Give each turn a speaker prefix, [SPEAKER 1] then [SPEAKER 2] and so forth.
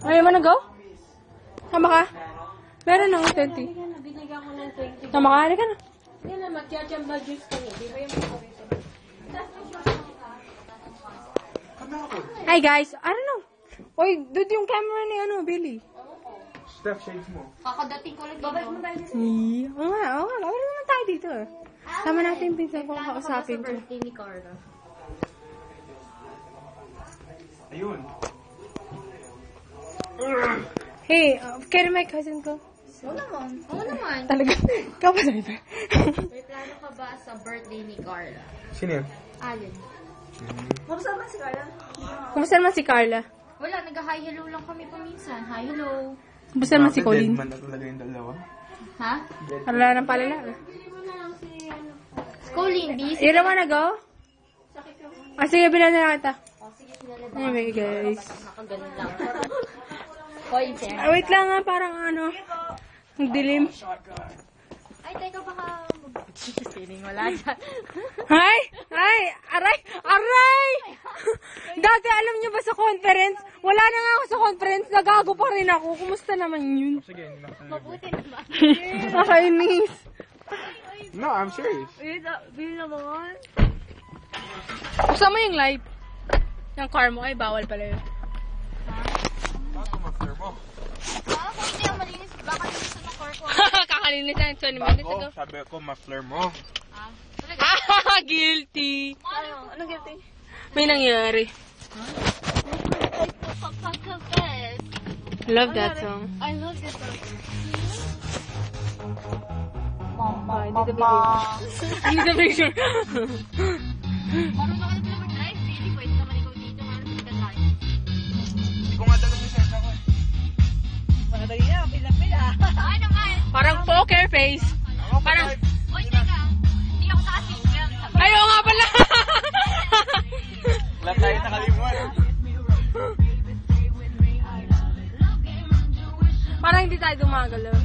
[SPEAKER 1] Ayaw mo na go? Sama ka? Meron ng 20.
[SPEAKER 2] Binigyan ko ng 20.
[SPEAKER 1] Sama ka? Halika na.
[SPEAKER 2] Hindi na, magkachamba juice ka niya. Di ba yung paborito?
[SPEAKER 1] Hi guys, I don't know. Oy, dude yung camera ni Billy.
[SPEAKER 3] Steph, shades mo.
[SPEAKER 2] Kakadating ko lang dito. Babay mo tayo dito.
[SPEAKER 1] Oo nga. Wala naman tayo dito. Sama natin yung pinsan ko kausapin ko.
[SPEAKER 2] Birthday ni Carla.
[SPEAKER 3] Ayun.
[SPEAKER 1] Hey, carry my cousin ko.
[SPEAKER 2] Oo naman.
[SPEAKER 1] Talaga. Kapatid.
[SPEAKER 2] May plano ka ba sa birthday ni Carla?
[SPEAKER 3] Sino yun?
[SPEAKER 2] Alin?
[SPEAKER 1] Kumusta naman si Carla?
[SPEAKER 2] Wala, nag-hi hello lang kami paminsan. Hi hello.
[SPEAKER 1] Kumusta naman si Colleen?
[SPEAKER 3] Deadman na talaga yung dalawa.
[SPEAKER 2] Ha?
[SPEAKER 1] Wala nang palala.
[SPEAKER 2] Colleen, busy.
[SPEAKER 1] You don't wanna go? Sige, bilan na kita.
[SPEAKER 2] Sige, sinala ba?
[SPEAKER 1] Anyway, guys.
[SPEAKER 2] Nakaganon lang. Hoy, Jen.
[SPEAKER 1] Wait lang nga, parang ang dilim.
[SPEAKER 2] Ay, teka, baka... Kidding, wala dyan.
[SPEAKER 1] Hi! Aray! Dati alam niyo ba sa conference? Wala na nga ako sa conference. Nagago pa rin ako. Kumusta naman yun?
[SPEAKER 3] Sige,
[SPEAKER 2] Mabuti naman.
[SPEAKER 1] Nakainis.
[SPEAKER 3] No, I'm serious.
[SPEAKER 1] Bill naman. Buksan mo yung light. Yung car mo. Ay, bawal pala yun.
[SPEAKER 3] Bago ma-flare mo.
[SPEAKER 2] Baka kung hindi ang malinis, baka linis na car ko.
[SPEAKER 1] Kakalinis lang 20 minutes ago.
[SPEAKER 3] Bago, sabi ko ma-flare mo.
[SPEAKER 1] Guilty.
[SPEAKER 2] Anong guilty?
[SPEAKER 1] May nangyari. Love that song.
[SPEAKER 2] I love this song.
[SPEAKER 1] Hindi the picture.
[SPEAKER 2] Marunong ka na pala mag-drive, Billy. Pwede naman ikaw dito. Marunong ka drive.
[SPEAKER 3] Hindi ko nga dala yung sense ako.
[SPEAKER 2] Ano nga?
[SPEAKER 1] Parang poker face. Parang,
[SPEAKER 2] Uy, teka. Hindi ako naka-seatbelt.
[SPEAKER 1] ayaw nga pala.
[SPEAKER 3] Wala tayo nakalimuan.
[SPEAKER 1] Parang hindi tayo gumagalaw.